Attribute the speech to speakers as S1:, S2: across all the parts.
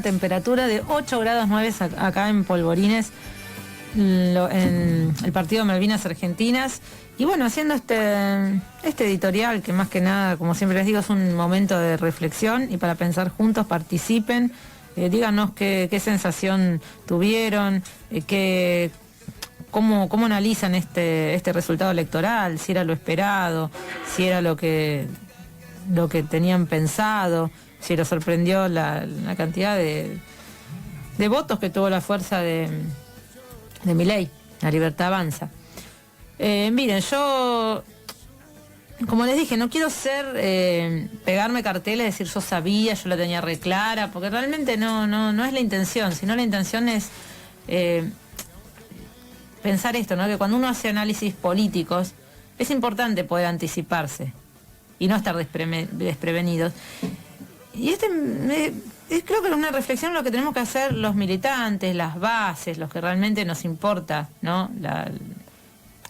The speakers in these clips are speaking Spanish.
S1: Temperatura de 8 grados 9 acá en Polvorines, en el partido Malvinas Argentinas. Y bueno, haciendo este editorial, que más que nada, como siempre les digo, es un momento de reflexión y para pensar juntos. Participen, díganos qué sensación tuvieron, cómo analizan este resultado electoral, si era lo esperado, si era lo que tenían pensado, si los sorprendió la cantidad de votos que tuvo la fuerza de Milei, La Libertad Avanza. Miren, yo, como les dije, no quiero pegarme carteles, decir yo sabía, yo la tenía re clara, porque realmente no es la intención, sino la intención es pensar esto, ¿no? Que cuando uno hace análisis políticos, es importante poder anticiparse y no estar desprevenidos. Y creo que es una reflexión lo que tenemos que hacer los militantes, las bases, los que realmente nos importa, ¿no?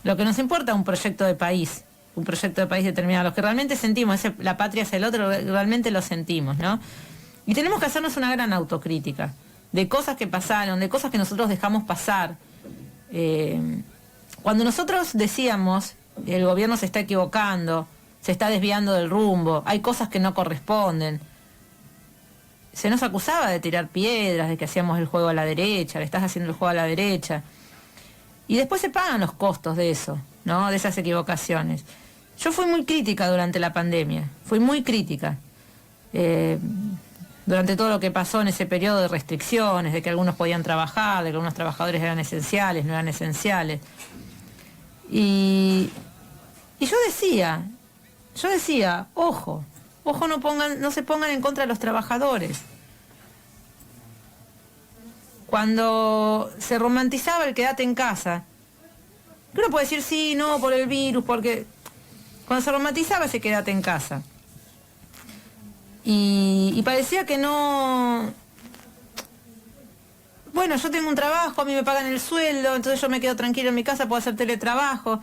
S1: Lo que nos importa un proyecto de país determinado, los que realmente sentimos, la patria es el otro, realmente lo sentimos, ¿no? Y tenemos que hacernos una gran autocrítica de cosas que pasaron, de cosas que nosotros dejamos pasar. Cuando nosotros decíamos, el gobierno se está equivocando, se está desviando del rumbo, hay cosas que no corresponden, se nos acusaba de tirar piedras, de que hacíamos el juego a la derecha, le estás haciendo el juego a la derecha. Y después se pagan los costos de eso, ¿no? De esas equivocaciones. Yo fui muy crítica durante la pandemia, fui muy crítica. Durante todo lo que pasó en ese periodo de restricciones, de que algunos podían trabajar, de que algunos trabajadores eran esenciales, no eran esenciales. Y yo decía, ojo, no se pongan en contra de los trabajadores. Cuando se romantizaba el quédate en casa, uno puede decir sí, no, por el virus, porque cuando se romantizaba ese quédate en casa y parecía que no, bueno, yo tengo un trabajo, a mí me pagan el sueldo, entonces yo me quedo tranquilo en mi casa, puedo hacer teletrabajo,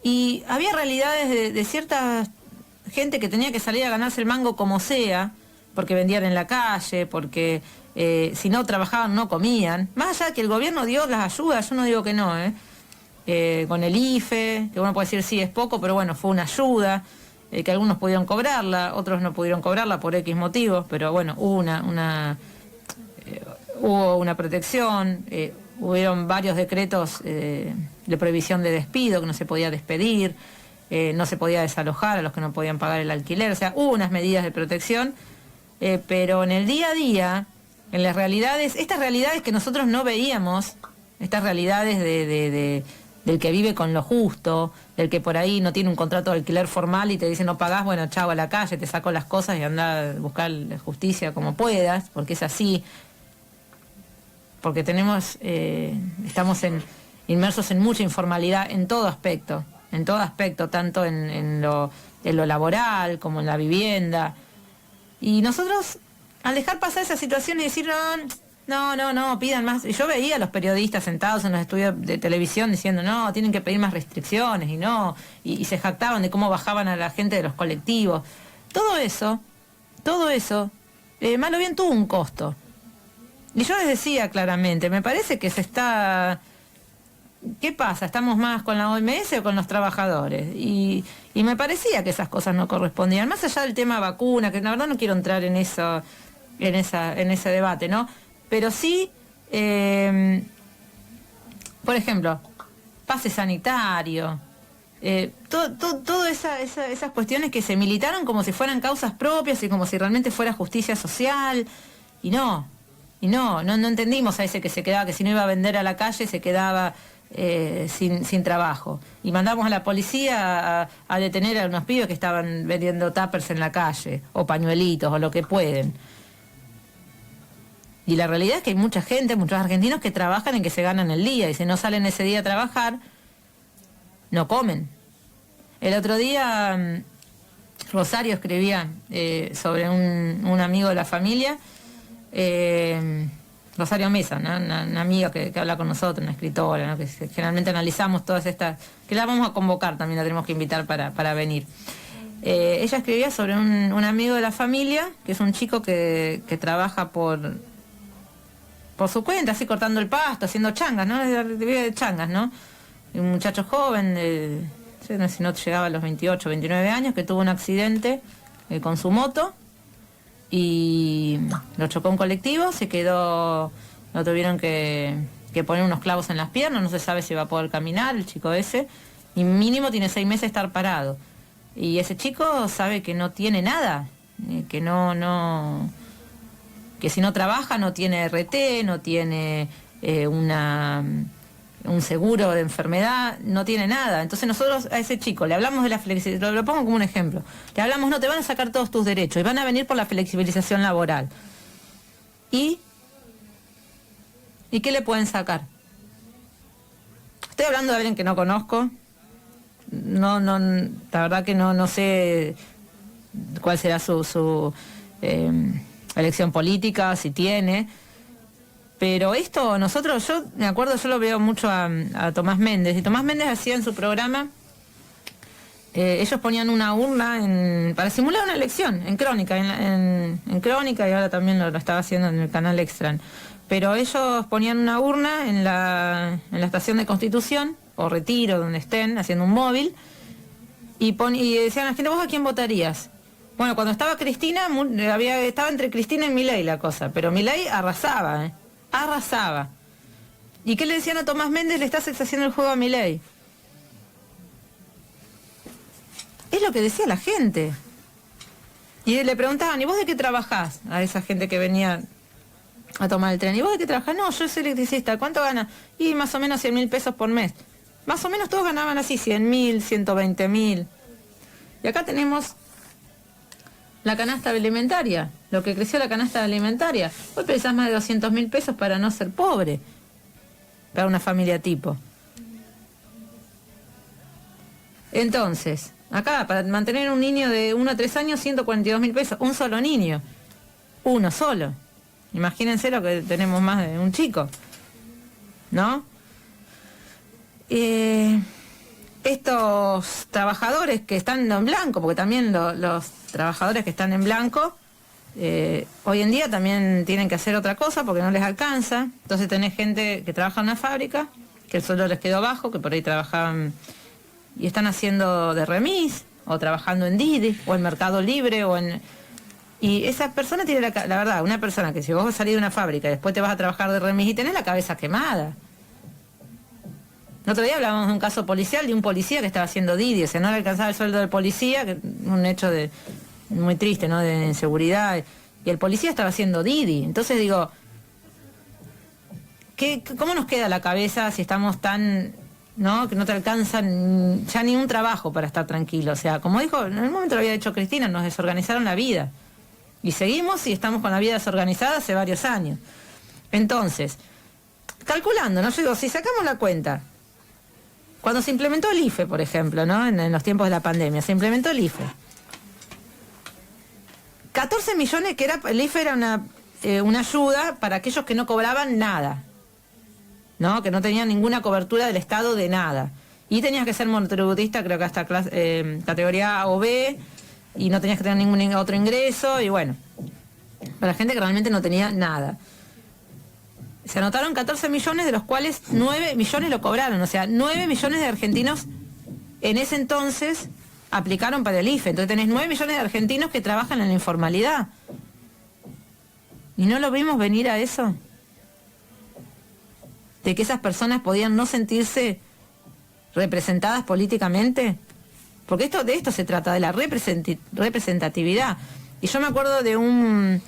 S1: y había realidades de cierta gente que tenía que salir a ganarse el mango como sea, porque vendían en la calle, porque si no trabajaban no comían, más allá de que el gobierno dio las ayudas, yo no digo que no, con el IFE, que uno puede decir sí es poco, pero bueno, fue una ayuda, que algunos pudieron cobrarla, otros no pudieron cobrarla por X motivos, pero bueno, hubo una protección, hubieron varios decretos de prohibición de despido, que no se podía despedir, no se podía desalojar a los que no podían pagar el alquiler, o sea, hubo unas medidas de protección, pero en el día a día, en las realidades, estas realidades que nosotros no veíamos, estas realidades del que vive con lo justo, del que por ahí no tiene un contrato de alquiler formal y te dice no pagás, bueno, chau, a la calle, te saco las cosas y anda a buscar justicia como puedas, porque es así, porque estamos inmersos en mucha informalidad en todo aspecto, tanto en lo laboral como en la vivienda. Y nosotros, al dejar pasar esa situación y decir, no, pidan más. Y yo veía a los periodistas sentados en los estudios de televisión diciendo, no, tienen que pedir más restricciones, y se jactaban de cómo bajaban a la gente de los colectivos. Todo eso, mal o bien tuvo un costo. Y yo les decía claramente, me parece que ¿qué pasa? ¿Estamos más con la OMS o con los trabajadores? Y me parecía que esas cosas no correspondían. Más allá del tema vacuna, que la verdad no quiero entrar en ese debate, ¿no? Pero sí, por ejemplo, pase sanitario, todas esas cuestiones que se militaron como si fueran causas propias y como si realmente fuera justicia social, y no entendimos a ese que se quedaba, que si no iba a vender a la calle se quedaba sin trabajo, y mandamos a la policía a detener a unos pibes que estaban vendiendo tuppers en la calle o pañuelitos o lo que pueden. Y la realidad es que hay mucha gente, muchos argentinos que trabajan en que se ganan el día, y si no salen ese día a trabajar no comen. El otro día Rosario escribía sobre un amigo de la familia, Rosario Mesa, ¿no? Una amiga que habla con nosotros, una escritora, ¿no? Que generalmente analizamos todas estas, que la vamos a convocar, también la tenemos que invitar para venir. Ella escribía sobre un amigo de la familia, que es un chico que trabaja por por su cuenta, así cortando el pasto, haciendo changas, ¿no? Vive de changas, ¿no? Un muchacho joven, no sé si no llegaba a los 28, 29 años, que tuvo un accidente con su moto y lo chocó un colectivo, se quedó, lo tuvieron que poner unos clavos en las piernas, no se sabe si va a poder caminar el chico ese, y mínimo tiene 6 meses de estar parado. Y ese chico sabe que no tiene nada, que que si no trabaja no tiene RT, no tiene un seguro de enfermedad, no tiene nada. Entonces nosotros a ese chico le hablamos de la flexibilización, lo pongo como un ejemplo, le hablamos, no, te van a sacar todos tus derechos y van a venir por la flexibilización laboral. ¿Y qué le pueden sacar? Estoy hablando de alguien que no conozco, la verdad que no sé cuál será su elección política, si tiene. Pero esto, yo me acuerdo, yo lo veo mucho a Tomás Méndez, y Tomás Méndez hacía en su programa, ellos ponían una urna para simular una elección, en Crónica, en Crónica, y ahora también lo estaba haciendo en el canal Extra. Pero ellos ponían una urna en la estación de Constitución, o Retiro, donde estén, haciendo un móvil, y decían a la gente, ¿vos a quién votarías? Bueno, cuando estaba Cristina, estaba entre Cristina y Milei la cosa, pero Milei arrasaba, arrasaba. ¿Y qué le decían a Tomás Méndez? Le estás haciendo el juego a Milei. Es lo que decía la gente. Y le preguntaban, ¿y vos de qué trabajás? A esa gente que venía a tomar el tren. ¿Y vos de qué trabajás? No, yo soy electricista. ¿Cuánto gana? Y más o menos 100.000 pesos por mes. Más o menos todos ganaban así, 100.000, 120.000. Y acá tenemos la canasta alimentaria, lo que creció la canasta alimentaria. Hoy precisás más de 200.000 pesos para no ser pobre, para una familia tipo. Entonces, acá, para mantener un niño de 1 a 3 años, 142.000 pesos, un solo niño, uno solo. Imagínense lo que tenemos más de un chico, ¿no? Estos trabajadores que están en blanco, porque también los trabajadores que están en blanco, hoy en día también tienen que hacer otra cosa porque no les alcanza. Entonces tenés gente que trabaja en una fábrica, que el sueldo les quedó bajo, que por ahí trabajaban y están haciendo de remis, o trabajando en Didi, o en Mercado Libre, y esa persona tiene la verdad, una persona que si vos salís de una fábrica y después te vas a trabajar de remis y tenés la cabeza quemada. El otro día hablábamos de un caso policial, de un policía que estaba haciendo Didi, o sea, no le alcanzaba el sueldo del policía, que un hecho muy triste, ¿no?, de inseguridad, y el policía estaba haciendo Didi. Entonces digo, ¿cómo nos queda la cabeza si estamos tan, ¿no?, que no te alcanzan ya ni un trabajo para estar tranquilo? O sea, como dijo, en el momento lo había dicho Cristina, nos desorganizaron la vida. Y seguimos y estamos con la vida desorganizada hace varios años. Entonces, calculando, ¿no? Yo digo, si sacamos la cuenta, cuando se implementó el IFE, por ejemplo, ¿no?, en los tiempos de la pandemia, se implementó el IFE. 14 millones, el IFE era una ayuda para aquellos que no cobraban nada, ¿no?, que no tenían ninguna cobertura del Estado de nada. Y tenías que ser monotributista, creo que hasta categoría A o B, y no tenías que tener ningún otro ingreso, y bueno, para la gente que realmente no tenía nada. Se anotaron 14 millones, de los cuales 9 millones lo cobraron. O sea, 9 millones de argentinos en ese entonces aplicaron para el IFE. Entonces tenés 9 millones de argentinos que trabajan en la informalidad. ¿Y no lo vimos venir a eso? De que esas personas podían no sentirse representadas políticamente. Porque de esto se trata, de la representatividad. Y yo me acuerdo de un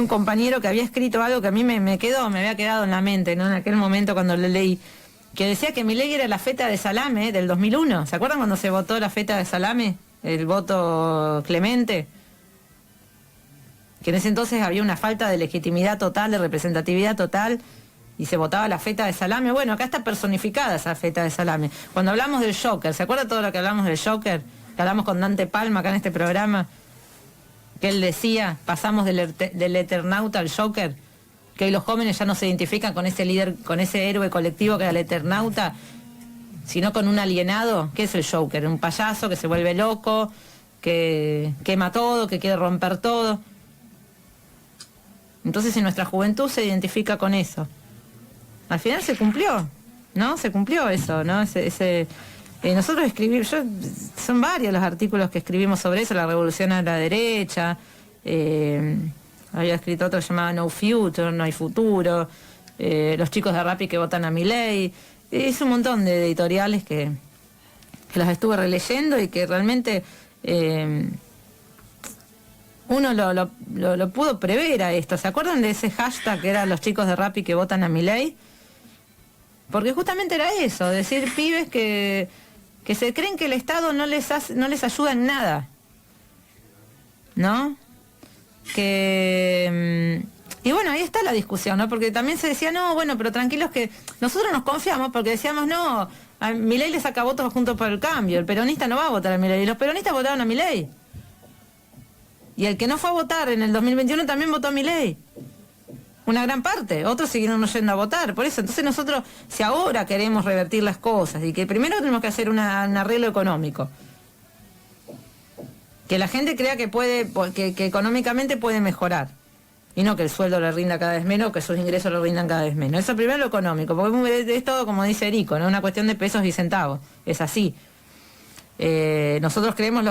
S1: compañero que había escrito algo que a mí me había quedado en la mente, ¿no?, en aquel momento cuando lo leí, que decía que Milei era la feta de salame del 2001. ¿Se acuerdan cuando se votó la feta de salame? El voto clemente. Que en ese entonces había una falta de legitimidad total, de representatividad total, y se votaba la feta de salame. Bueno, acá está personificada esa feta de salame. Cuando hablamos del Joker, ¿se acuerda todo lo que hablamos del Joker? Que hablamos con Dante Palma acá en este programa, que él decía, pasamos del Eternauta al Joker, que hoy los jóvenes ya no se identifican con ese líder, con ese héroe colectivo que era el Eternauta, sino con un alienado. ¿Qué es el Joker? Un payaso que se vuelve loco, que quema todo, que quiere romper todo. Entonces, si nuestra juventud se identifica con eso, al final se cumplió, ¿no? Se cumplió eso, ¿no? Nosotros escribimos, son varios los artículos que escribimos sobre eso, la revolución a la derecha, había escrito otro llamado No Future, no hay futuro, los chicos de Rappi que votan a Milei, es un montón de editoriales que los estuve releyendo y que realmente uno lo pudo prever a esto. ¿Se acuerdan de ese hashtag que era los chicos de Rappi que votan a Milei? Porque justamente era eso, decir pibes que se creen que el Estado no les ayuda en nada, ¿no? Y bueno, ahí está la discusión, ¿no? Porque también se decía, no, bueno, pero tranquilos que nosotros nos confiamos porque decíamos, no, a Milei le saca votos Juntos por el Cambio, el peronista no va a votar a Milei, y los peronistas votaron a Milei. Y el que no fue a votar en el 2021 también votó a Milei. Una gran parte, otros siguieron no yendo a votar. Por eso, entonces nosotros, si ahora queremos revertir las cosas y que primero tenemos que hacer un arreglo económico, que la gente crea que puede, que económicamente puede mejorar, y no que el sueldo le rinda cada vez menos, que sus ingresos le rindan cada vez menos. Eso primero lo económico, porque es todo como dice Erico, no es una cuestión de pesos y centavos, es así. Nosotros creemos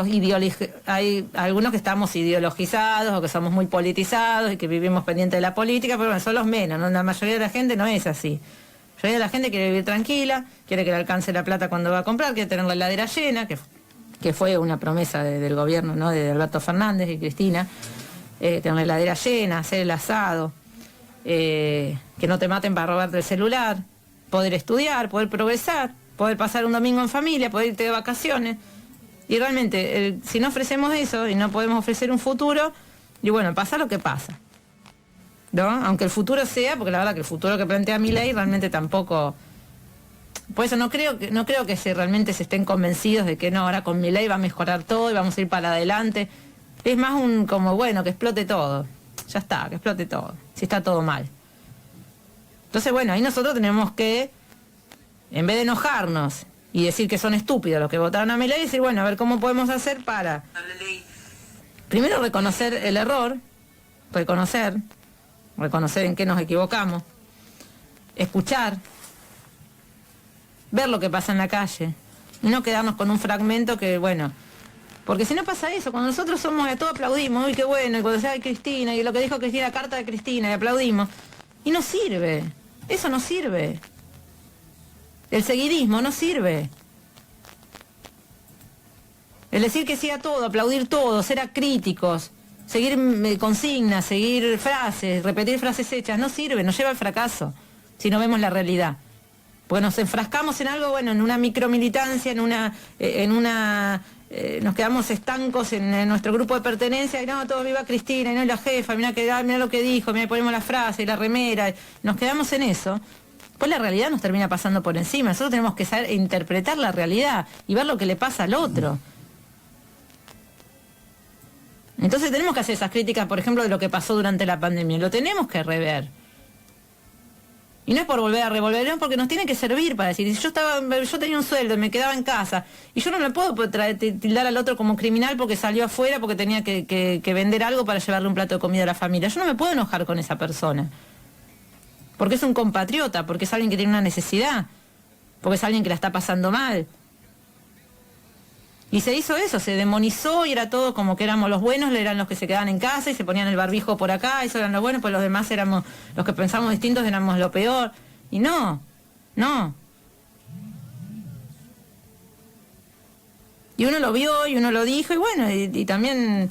S1: hay algunos que estamos ideologizados o que somos muy politizados y que vivimos pendiente de la política, pero bueno, son los menos, ¿no? La mayoría de la gente no es así. La mayoría de la gente quiere vivir tranquila, quiere que le alcance la plata cuando va a comprar, quiere tener la heladera llena, que fue una promesa del gobierno, ¿no? De Alberto Fernández y Cristina, tener la heladera llena, hacer el asado, que no te maten para robarte el celular, poder estudiar, poder progresar, poder pasar un domingo en familia, poder irte de vacaciones. Y realmente, si no ofrecemos eso y no podemos ofrecer un futuro, y bueno, pasa lo que pasa, ¿no? Aunque el futuro sea, porque la verdad que el futuro que plantea Milei realmente tampoco... Por eso no creo que realmente se estén convencidos de que no, ahora con Milei va a mejorar todo y vamos a ir para adelante. Es más como, bueno, que explote todo. Ya está, que explote todo, si está todo mal. Entonces, bueno, ahí nosotros tenemos que, en vez de enojarnos y decir que son estúpidos los que votaron a Milei, decir, bueno, a ver cómo podemos hacer para... Primero reconocer el error, reconocer en qué nos equivocamos, escuchar, ver lo que pasa en la calle, y no quedarnos con un fragmento que, bueno... Porque si no pasa eso, cuando nosotros todos aplaudimos, uy, qué bueno, y cuando se hay Cristina, y lo que dijo Cristina, carta de Cristina, y aplaudimos, y no sirve, eso no sirve. El seguidismo no sirve. El decir que sí a todo, aplaudir todo, ser acríticos, seguir consignas, seguir frases, repetir frases hechas, no sirve, nos lleva al fracaso, si no vemos la realidad. Porque nos enfrascamos en algo, bueno, en una micromilitancia, nos quedamos estancos en nuestro grupo de pertenencia, y no, todo viva Cristina, y no la jefa, mirá lo que dijo, mirá, ponemos la frase, y la remera, nos quedamos en eso. Pues la realidad nos termina pasando por encima. Nosotros tenemos que saber interpretar la realidad y ver lo que le pasa al otro. Entonces tenemos que hacer esas críticas, por ejemplo, de lo que pasó durante la pandemia. Lo tenemos que rever. Y no es por volver a revolver, no, porque nos tiene que servir para decir, si yo tenía un sueldo y me quedaba en casa, y yo no me puedo tildar al otro como criminal porque salió afuera, porque tenía que vender algo para llevarle un plato de comida a la familia. Yo no me puedo enojar con esa persona. Porque es un compatriota, porque es alguien que tiene una necesidad, porque es alguien que la está pasando mal. Y se hizo eso, se demonizó y era todo como que éramos los buenos, eran los que se quedaban en casa y se ponían el barbijo por acá, eso eran los buenos, pues los demás éramos, los que pensamos distintos éramos lo peor. Y no. Y uno lo vio y uno lo dijo y bueno, y también...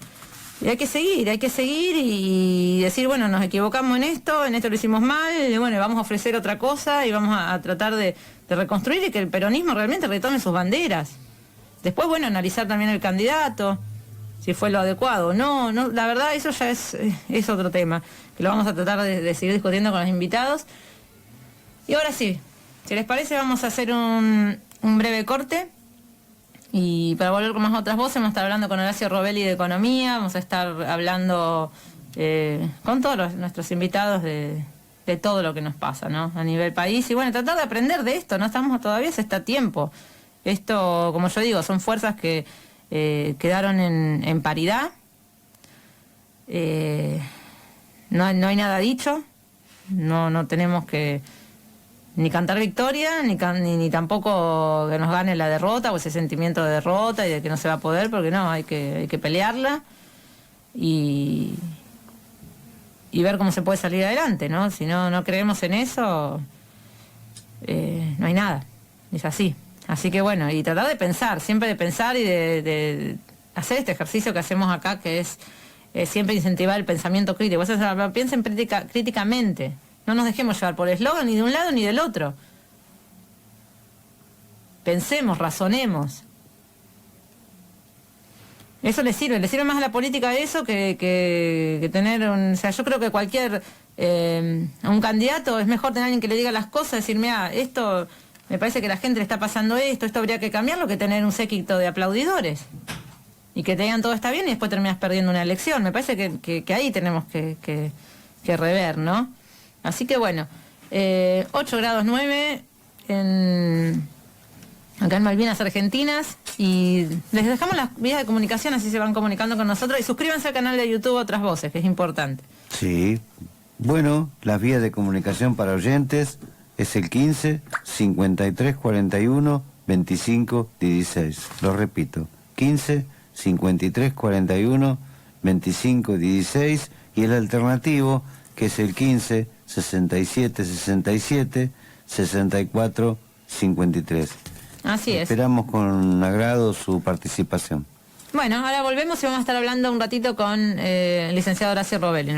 S1: Y hay que seguir y decir, bueno, nos equivocamos en esto lo hicimos mal, y bueno, vamos a ofrecer otra cosa y vamos a tratar de reconstruir y que el peronismo realmente retome sus banderas. Después, bueno, analizar también el candidato, si fue lo adecuado. No, la verdad, eso ya es otro tema, que lo vamos a tratar de seguir discutiendo con los invitados. Y ahora sí, si les parece, vamos a hacer un breve corte. Y para volver con más otras voces, vamos a estar hablando con Horacio Robelli de Economía, vamos a estar hablando con todos nuestros invitados de todo lo que nos pasa, ¿no? A nivel país. Y bueno, tratar de aprender de esto, ¿no? Todavía se está a tiempo. Esto, como yo digo, son fuerzas que quedaron en paridad. no hay nada dicho, no tenemos que ni cantar victoria, ni tampoco que nos gane la derrota o ese sentimiento de derrota y de que no se va a poder, porque no, hay que pelearla y ver cómo se puede salir adelante, ¿no? Si no creemos en eso, no hay nada, es así. Así que bueno, y tratar de pensar, siempre de pensar y de hacer este ejercicio que hacemos acá, que es siempre incentivar el pensamiento crítico. Piensen críticamente. No nos dejemos llevar por el eslogan ni de un lado ni del otro. Pensemos, razonemos. Eso le sirve más a la política eso que tener o sea, yo creo que un candidato es mejor tener alguien que le diga las cosas, decir, mira, esto me parece que a la gente le está pasando esto habría que cambiarlo, que tener un séquito de aplaudidores. Y que te digan todo está bien y después terminas perdiendo una elección. Me parece que ahí tenemos que rever, ¿no? Así que bueno, 8 grados 9 acá en Malvinas Argentinas, y les dejamos las vías de comunicación, así se van comunicando con nosotros, y suscríbanse al canal de YouTube Otras Voces, que es importante.
S2: Sí, bueno, las vías de comunicación para oyentes es el 15 53 41 25 16. Lo repito, 15 53 41 25 16, y el alternativo, que es el 15 67 67 64 53.
S1: Así es.
S2: Esperamos con agrado su participación.
S1: Bueno, ahora volvemos y vamos a estar hablando un ratito con el licenciado Horacio Robelli.